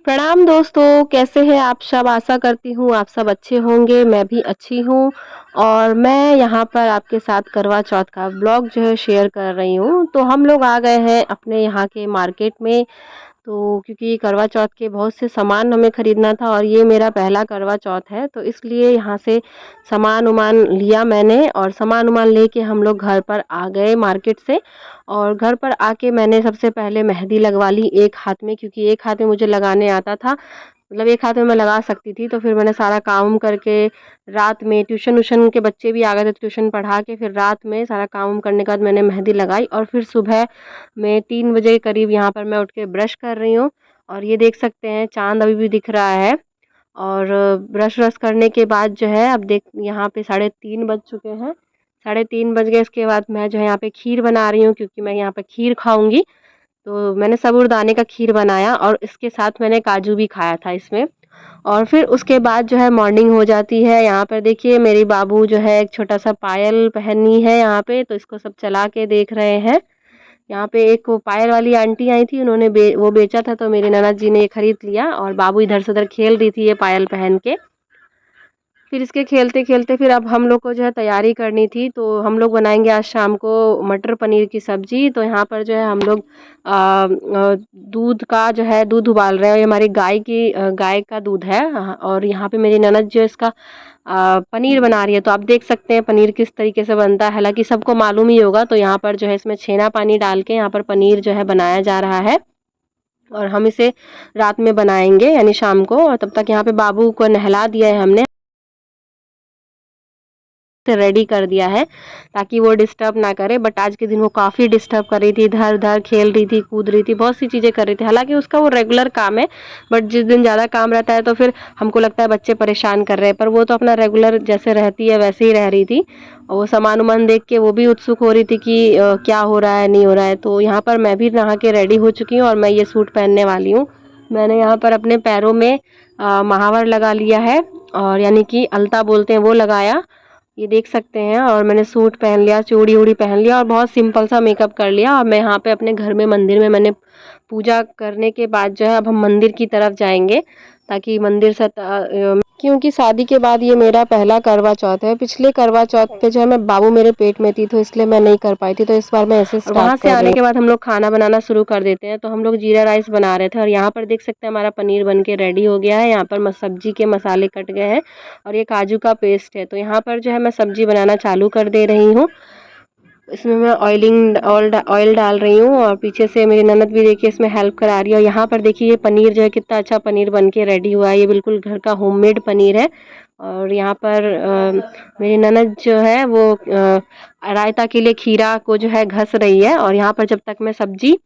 प्रणाम दोस्तों, कैसे हैं आप सब? आशा करती हूँ आप सब अच्छे होंगे, मैं भी अच्छी हूँ। और मैं यहाँ पर आपके साथ करवा चौथ का व्लॉग जो है शेयर कर रही हूँ। तो हम लोग आ गए हैं अपने यहाँ के मार्केट में। तो क्योंकि करवा चौथ के बहुत से सामान हमें ख़रीदना था और ये मेरा पहला करवा चौथ है, तो इसलिए यहाँ से सामान-वामान लिया मैंने और सामान-वामान लेके हम लोग घर पर आ गए मार्केट से। और घर पर आके मैंने सबसे पहले मेहंदी लगवा ली एक हाथ में, क्योंकि एक हाथ में मुझे लगाने आता था, मतलब एक हाथ में मैं लगा सकती थी। तो फिर मैंने सारा काम करके रात में ट्यूशन-व्यूशन के बच्चे भी आ गए थे, ट्यूशन पढ़ा के फिर रात में सारा काम करने के बाद मैंने मेहंदी लगाई और फिर सुबह में 3 बजे के करीब यहाँ पर मैं उठ के ब्रश कर रही हूँ। और ये देख सकते हैं चाँद अभी भी दिख रहा है। और ब्रश-व्रश करने के बाद जो है अब देख यहाँ पे 3:30 बज चुके हैं। 3:30 बज गए, इसके बाद मैं जो है यहाँ पे खीर बना रही हूँ, क्योंकि मैं यहाँ पे खीर खाऊँगी। तो मैंने साबूदाने का खीर बनाया और इसके साथ मैंने काजू भी खाया था इसमें। और फिर उसके बाद जो है मॉर्निंग हो जाती है। यहाँ पर देखिए मेरी बाबू जो है एक छोटा-सा पायल पहनी है यहाँ पे, तो इसको सब चला के देख रहे हैं। यहाँ पे एक वो पायल वाली आंटी आई थी, उन्होंने वो बेचा था, तो मेरी ननद जी ने ये खरीद लिया और बाबू इधर से उधर खेल रही थी ये पायल पहन के। फिर इसके खेलते-खेलते फिर अब हम लोग को जो है तैयारी करनी थी, तो हम लोग बनाएँगे आज शाम को मटर पनीर की सब्ज़ी। तो यहाँ पर जो है हम लोग दूध का जो है दूध उबाल रहे हैं। ये हमारी गाय का दूध है। और यहाँ पे मेरी ननद जो है इसका पनीर बना रही है। तो आप देख सकते हैं पनीर किस तरीके से बनता है, हालाँकि सबको मालूम ही होगा। तो यहाँ पर जो है इसमें छेना पानी डाल के यहाँ पर पनीर जो है बनाया जा रहा है और हम इसे रात में बनाएँगे यानी शाम को। और तब तक यहाँ पे बाबू को नहला दिया है हमने, से रेडी कर दिया है ताकि वो डिस्टर्ब ना करे। बट आज के दिन वो काफ़ी डिस्टर्ब कर रही थी, इधर-उधर खेल रही थी, कूद रही थी, बहुत सी चीज़ें कर रही थी। हालाँकि उसका वो रेगुलर काम है, बट जिस दिन ज़्यादा काम रहता है तो फिर हमको लगता है बच्चे परेशान कर रहे हैं, पर वो तो अपना रेगुलर जैसे रहती है वैसे ही रह रही थी। और वो सामान-वामान देख के वो भी उत्सुक हो रही थी कि क्या हो रहा है, नहीं हो रहा है। तो यहाँ पर मैं भी नहा के रेडी हो चुकी हूँ और मैं ये सूट पहनने वाली हूँ। मैंने यहाँ पर अपने पैरों में महावर लगा लिया है और यानी कि अलता बोलते हैं वो लगाया, ये देख सकते हैं। और मैंने सूट पहन लिया, चूड़ी-वूड़ी पहन लिया और बहुत सिंपल सा मेकअप कर लिया। और मैं यहाँ पे अपने घर में मंदिर में मैंने पूजा करने के बाद जो है अब हम मंदिर की तरफ जाएँगे, ताकि मंदिर से क्योंकि शादी के बाद ये मेरा पहला करवा चौथ है। पिछले करवा चौथ पे जो है मैं बाबू मेरे पेट में थी, तो इसलिए मैं नहीं कर पाई थी, तो इस बार मैं ऐसे स्टार्ट वहाँ से कर आने रही के बाद हम लोग खाना बनाना शुरू कर देते हैं। तो हम लोग जीरा राइस बना रहे थे और यहाँ पर देख सकते हैं हमारा पनीर बन के रेडी हो गया है। यहाँ पर सब्जी के मसाले कट गए हैं और ये काजू का पेस्ट है। तो यहाँ पर जो है मैं सब्जी बनाना चालू कर दे रही हूँ। इसमें मैं ऑयल डाल रही हूँ और पीछे से मेरी ननद भी देखिए इसमें हेल्प करा रही है। और यहाँ पर देखिए ये पनीर जो है कितना अच्छा पनीर बन के रेडी हुआ है, ये बिल्कुल घर का होममेड पनीर है। और यहाँ पर मेरी ननद जो है वो रायता के लिए खीरा को जो है घस रही है। और यहाँ पर जब तक मैं सब्जी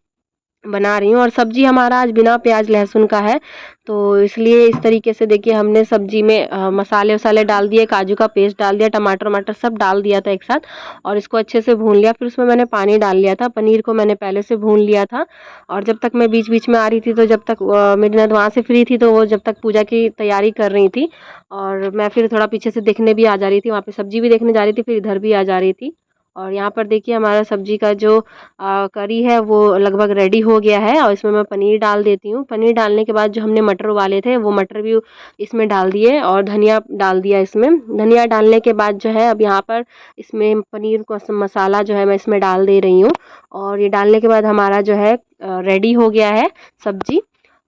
बना रही हूँ, और सब्जी हमारा आज बिना प्याज लहसुन का है, तो इसलिए इस तरीके से देखिए हमने सब्जी में मसाले-वसाले डाल दिए, काजू का पेस्ट डाल दिया, टमाटर-वमाटर सब डाल दिया था एक साथ और इसको अच्छे से भून लिया। फिर उसमें मैंने पानी डाल लिया था, पनीर को मैंने पहले से भून लिया था। और जब तक मैं बीच-बीच में आ रही थी, तो जब तक मेरी ननद वहाँ से फ्री थी, तो वो जब तक पूजा की तैयारी कर रही थी और मैं फिर थोड़ा पीछे से देखने भी आ जा रही थी, वहाँ पे सब्जी भी देखने जा रही थी, फिर इधर भी आ जा रही थी। और यहाँ पर देखिए हमारा सब्जी का जो करी है वो लगभग रेडी हो गया है और इसमें मैं पनीर डाल देती हूँ। पनीर डालने के बाद जो हमने मटर उबाले थे वो मटर भी इसमें डाल दिए और धनिया डाल दिया इसमें। धनिया डालने के बाद जो है अब यहाँ पर इसमें पनीर को मसाला जो है मैं इसमें डाल दे रही हूँ। और ये डालने के बाद हमारा जो है रेडी हो गया है सब्जी।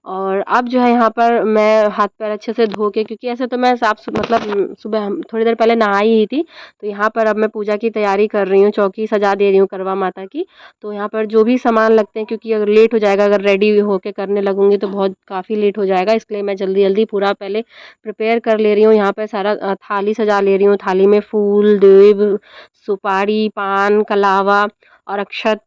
और अब जो है यहाँ पर मैं हाथ पैर अच्छे से धो के, क्योंकि ऐसे तो मैं मतलब सुबह थोड़ी देर पहले नहाई ही थी, तो यहाँ पर अब मैं पूजा की तैयारी कर रही हूँ, चौकी सजा दे रही हूँ करवा माता की। तो यहाँ पर जो भी सामान लगते हैं, क्योंकि अगर लेट हो जाएगा, अगर रेडी होके करने लगूँगी तो बहुत काफ़ी लेट हो जाएगा, इसलिए मैं जल्दी-जल्दी पूरा पहले प्रिपेयर कर ले रही हूँ। यहाँ पे सारा थाली सजा ले रही हूँ, थाली में फूल, दूब, सुपारी, पान, कलावा और अक्षत,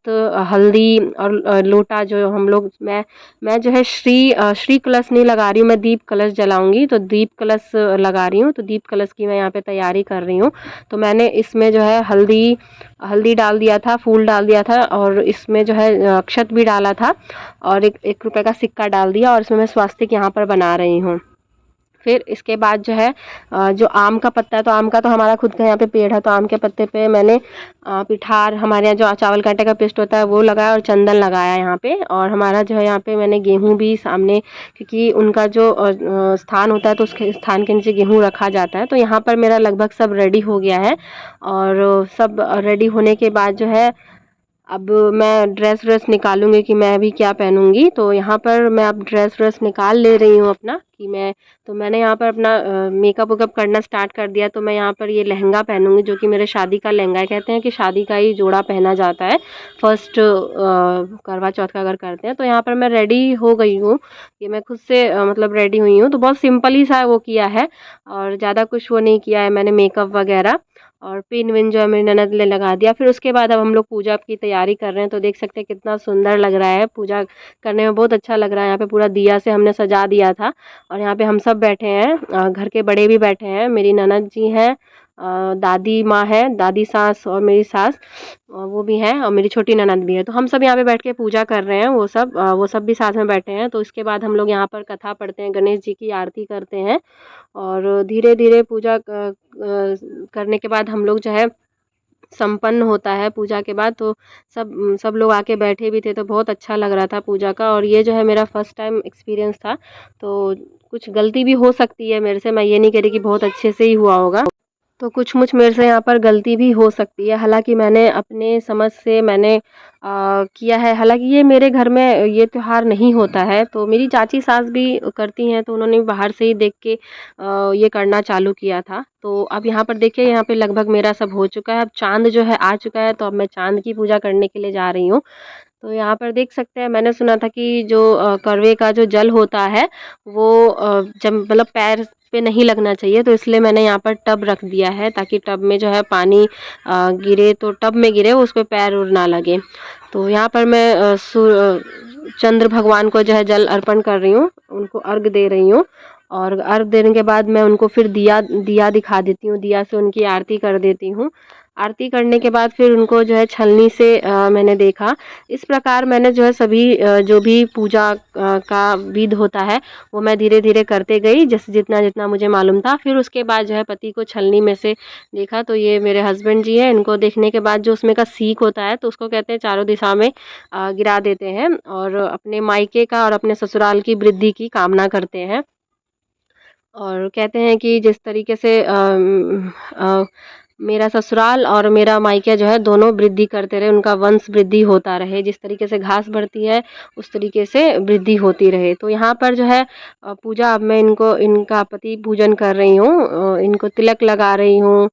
हल्दी और लोटा जो हम लोग मैं जो है श्री कलश नहीं लगा रही हूँ, मैं दीप कलश जलाऊँगी, तो दीप कलश लगा रही हूँ। तो दीप कलश की मैं यहाँ पे तैयारी कर रही हूँ। तो मैंने इसमें जो है हल्दी डाल दिया था, फूल डाल दिया था और इसमें जो है अक्षत भी डाला था और एक 1 रुपए का सिक्का डाल दिया और इसमें मैं स्वास्तिक यहाँ पर बना रही हूँ। फिर इसके बाद जो है जो आम का पत्ता है, तो आम का तो हमारा खुद का यहाँ पे पेड़ है, तो आम के पत्ते पे मैंने पिठार, हमारे यहाँ जो चावल का आटे का पेस्ट होता है वो लगाया और चंदन लगाया यहाँ पे। और हमारा जो है यहाँ पे मैंने गेहूँ भी सामने, क्योंकि उनका जो स्थान होता है तो उसके स्थान के नीचे गेहूँ रखा जाता है। तो यहाँ पर मेरा लगभग सब रेडी हो गया है। और सब रेडी होने के बाद जो है अब मैं ड्रेस व्रेस निकालूंगी कि मैं अभी क्या पहनूंगी। तो यहाँ पर मैं अब ड्रेस व्रेस निकाल ले रही हूँ अपना, कि मैंने यहाँ पर अपना मेकअप वेकअप करना स्टार्ट कर दिया। तो मैं यहाँ पर ये लहंगा पहनूंगी जो कि मेरे शादी का लहंगा है। कहते हैं कि शादी का ही जोड़ा पहना जाता है फर्स्ट करवा चौथ का अगर करते हैं। तो यहाँ पर मैं रेडी हो गई हूँ, ये मैं खुद से मतलब रेडी हुई हूँ। तो बहुत सिंपल ही सा वो किया है और ज़्यादा कुछ वो नहीं किया है मैंने मेकअप वगैरह। और पिन विन जो है मेरी ननद ने लगा दिया। फिर उसके बाद अब हम लोग पूजा की तैयारी कर रहे हैं। तो देख सकते हैं कितना सुंदर लग रहा है, पूजा करने में बहुत अच्छा लग रहा है। यहाँ पे पूरा दिया से हमने सजा दिया था और यहाँ पे हम सब बैठे हैं, घर के बड़े भी बैठे हैं, मेरी ननद जी हैं, दादी माँ है, दादी सास और मेरी सास वो भी हैं, और मेरी छोटी ननद भी है। तो हम सब यहाँ पे बैठ के पूजा कर रहे हैं, वो सब भी साथ में बैठे हैं। तो इसके बाद हम लोग यहाँ पर कथा पढ़ते हैं, गणेश जी की आरती करते हैं। और धीरे धीरे पूजा करने के बाद हम लोग जो है संपन्न होता है पूजा के बाद। तो सब लोग आके बैठे भी थे, तो बहुत अच्छा लग रहा था पूजा का। और ये जो है मेरा फर्स्ट टाइम एक्सपीरियंस था, तो कुछ गलती भी हो सकती है मेरे से, मैं ये नहीं कह रही कि बहुत अच्छे से ही हुआ होगा। तो कुछ मुझ मेरे से यहाँ पर गलती भी हो सकती है, हालांकि मैंने अपने समझ से मैंने किया है। हालांकि ये मेरे घर में ये त्यौहार नहीं होता है, तो मेरी चाची सास भी करती हैं, तो उन्होंने बाहर से ही देख के ये करना चालू किया था। तो अब यहाँ पर देखिए, यहाँ पे लगभग मेरा सब हो चुका है। अब चाँद जो है आ चुका है, तो अब मैं चाँद की पूजा करने के लिए जा रही हूँ। तो यहाँ पर देख सकते हैं, मैंने सुना था कि जो करवे का जो जल होता है वो जब मतलब पैर पे नहीं लगना चाहिए, तो इसलिए मैंने यहाँ पर टब रख दिया है, ताकि टब में जो है पानी गिरे तो टब में गिरे, उस पे पैर उर ना लगे। तो यहाँ पर मैं चंद्र भगवान को जो है जल अर्पण कर रही हूँ, उनको अर्घ दे रही हूँ। और अर्घ देने के बाद मैं उनको फिर दिया दिया दिखा देती हूँ, दिया से उनकी आरती कर देती हूँ। आरती करने के बाद फिर उनको जो है छलनी से मैंने देखा। इस प्रकार मैंने जो है सभी जो भी पूजा का विध होता है वो मैं धीरे धीरे करते गई, जैसे जितना जितना मुझे मालूम था। फिर उसके बाद जो है पति को छलनी में से देखा, तो ये मेरे हस्बैंड जी हैं, इनको देखने के बाद जो उसमें का सीख होता है तो उसको कहते हैं चारों दिशा में गिरा देते हैं, और अपने मायके का और अपने ससुराल की वृद्धि की कामना करते हैं। और कहते हैं कि जिस तरीके से मेरा ससुराल और मेरा मायका जो है दोनों वृद्धि करते रहे, उनका वंश वृद्धि होता रहे, जिस तरीके से घास बढ़ती है उस तरीके से वृद्धि होती रहे। तो यहाँ पर जो है पूजा, अब मैं इनका पति पूजन कर रही हूँ, इनको तिलक लगा रही हूँ।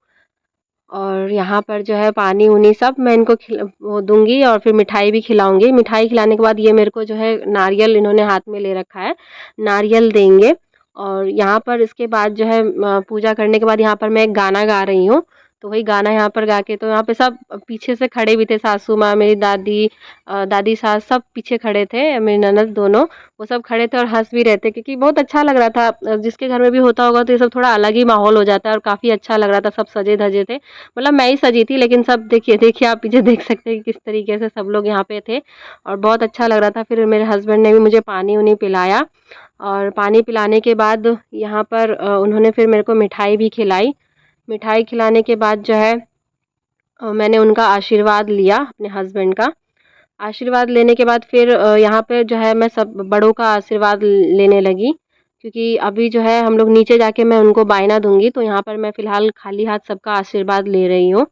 और यहाँ पर जो है पानी उनी सब मैं इनको वो दूंगी, और फिर मिठाई भी खिलाऊंगी। मिठाई खिलाने के बाद ये मेरे को जो है नारियल इन्होंने हाथ में ले रखा है, नारियल देंगे। और यहाँ पर इसके बाद जो है पूजा करने के बाद यहाँ पर मैं एक गाना गा रही हूँ। तो वही गाना यहाँ पर गा के, तो यहाँ पे सब पीछे से खड़े भी थे, सासू माँ, मेरी दादी, दादी सास सब पीछे खड़े थे, मेरी ननद दोनों, वो सब खड़े थे और हंस भी रहे थे, क्योंकि बहुत अच्छा लग रहा था। जिसके घर में भी होता होगा तो ये सब थोड़ा अलग ही माहौल हो जाता है, और काफ़ी अच्छा लग रहा था। सब सजे धजे थे, मतलब मैं ही सजी थी, लेकिन सब देखिए देखिए आप पीछे देख सकते हैं कि किस तरीके से सब लोग यहाँ पे थे, और बहुत अच्छा लग रहा था। फिर मेरे हस्बैंड ने भी मुझे पानी उनी पिलाया, और पानी पिलाने के बाद यहाँ पर उन्होंने फिर मेरे को मिठाई भी खिलाई। मिठाई खिलाने के बाद जो है मैंने उनका आशीर्वाद लिया, अपने हस्बैंड का आशीर्वाद लेने के बाद फिर यहाँ पे जो है मैं सब बड़ों का आशीर्वाद लेने लगी, क्योंकि अभी जो है हम लोग नीचे जाके मैं उनको बायना दूंगी। तो यहाँ पर मैं फ़िलहाल खाली हाथ सबका आशीर्वाद ले रही हूँ।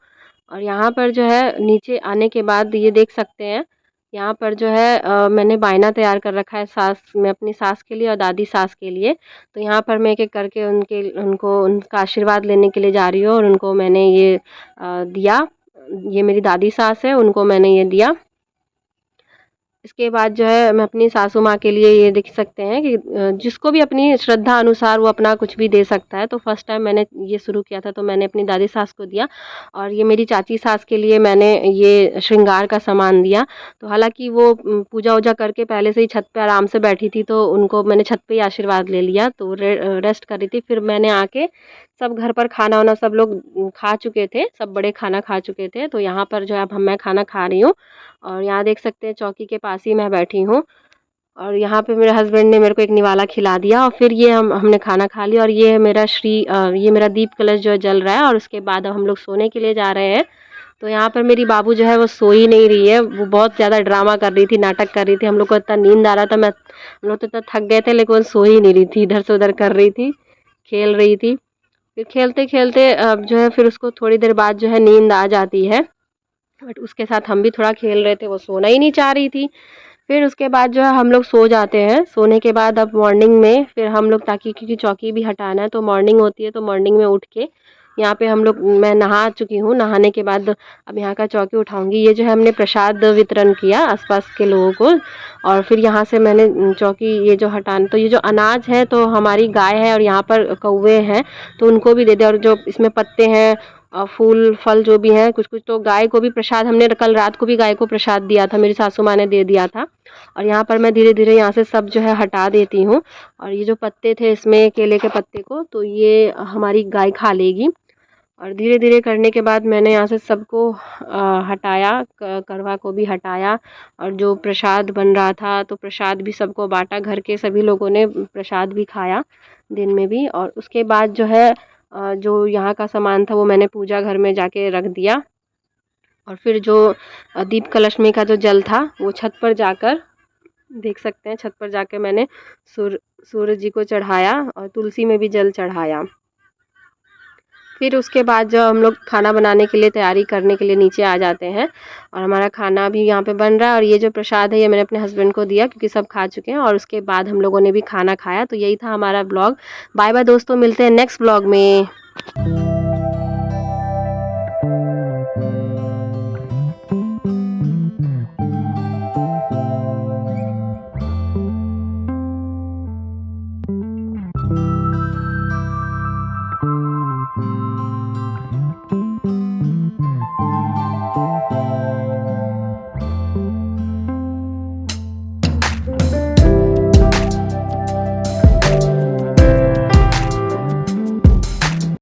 और यहाँ पर जो है नीचे आने के बाद ये देख सकते हैं, यहाँ पर जो है मैंने बायना तैयार कर रखा है, सास मैं अपनी सास के लिए और दादी सास के लिए। तो यहाँ पर मैं एक एक करके उनको उनका आशीर्वाद लेने के लिए जा रही हूँ, और उनको मैंने ये दिया। ये मेरी दादी सास है, उनको मैंने ये दिया। इसके बाद जो है मैं अपनी सासू माँ के लिए ये देख सकते हैं कि जिसको भी अपनी श्रद्धा अनुसार वो अपना कुछ भी दे सकता है। तो फर्स्ट टाइम मैंने ये शुरू किया था, तो मैंने अपनी दादी सास को दिया, और ये मेरी चाची सास के लिए मैंने ये श्रृंगार का सामान दिया। तो हालांकि वो पूजा वूजा करके पहले से ही छत पे आराम से बैठी थी, तो उनको मैंने छत पे ही आशीर्वाद ले लिया। तो रेस्ट कर रही थी, फिर मैंने आके सब घर पर खाना वाना सब लोग खा चुके थे, सब बड़े खाना खा चुके थे। तो यहाँ पर जो है अब मैं खाना खा रही हूँ, और यहाँ देख सकते हैं चौकी के पास ही मैं बैठी हूँ। और यहाँ पे मेरे हस्बैंड ने मेरे को एक निवाला खिला दिया और फिर ये हमने खाना खा लिया। और ये है मेरा ये मेरा दीप कलश जो जल रहा है और उसके बाद अब हम लोग सोने के लिए जा रहे हैं। तो यहाँ पर मेरी बाबू जो है वो सो ही नहीं रही है, वो बहुत ज़्यादा ड्रामा कर रही थी, नाटक कर रही थी। हम लोग को इतना नींद आ रहा था, हम लोग तो इतना थक गए थे, लेकिन वो सो ही नहीं रही थी, इधर से उधर कर रही थी, खेल रही थी। फिर खेलते खेलते अब जो है फिर उसको थोड़ी देर बाद जो है नींद आ जाती है, बट उसके साथ हम भी थोड़ा खेल रहे थे, वो सोना ही नहीं चाह रही थी। फिर उसके बाद जो है हम लोग सो जाते हैं। सोने के बाद अब मॉर्निंग में फिर हम लोग, ताकि क्योंकि चौकी भी हटाना है तो मॉर्निंग होती है, तो मॉर्निंग में उठ के यहाँ पे हम लोग, मैं नहा चुकी हूँ, नहाने के बाद अब यहाँ का चौकी उठाऊंगी। ये जो है हमने प्रसाद वितरण किया आसपास के लोगों को, और फिर यहाँ से मैंने चौकी ये जो हटाना, तो ये जो अनाज है तो हमारी गाय है और यहाँ पर कौवे हैं तो उनको भी दे दे, और जो इसमें पत्ते हैं फूल फल जो भी हैं कुछ कुछ, तो गाय को भी प्रसाद, हमने कल रात को भी गाय को प्रसाद दिया था, मेरी सासू माँ ने दे दिया था। और यहाँ पर मैं धीरे धीरे यहाँ से सब जो है हटा देती हूँ। और ये जो पत्ते थे इसमें केले के पत्ते को, तो ये हमारी गाय खा लेगी। और धीरे धीरे करने के बाद मैंने यहाँ से सबको हटाया, करवा को भी हटाया। और जो प्रसाद बन रहा था तो प्रसाद भी सबको बांटा, घर के सभी लोगों ने प्रसाद भी खाया दिन में भी। और उसके बाद जो है जो यहाँ का सामान था वो मैंने पूजा घर में जाके रख दिया। और फिर जो दीप कलश में का जो जल था वो छत पर जाकर, देख सकते हैं, छत पर जाकर मैंने सूरज जी को चढ़ाया और तुलसी में भी जल चढ़ाया। फिर उसके बाद जब हम लोग खाना बनाने के लिए तैयारी करने के लिए नीचे आ जाते हैं, और हमारा खाना भी यहाँ पे बन रहा है। और ये जो प्रसाद है ये मैंने अपने हस्बैंड को दिया क्योंकि सब खा चुके हैं, और उसके बाद हम लोगों ने भी खाना खाया। तो यही था हमारा ब्लॉग। बाय बाय दोस्तों, मिलते हैं नेक्स्ट ब्लॉग में।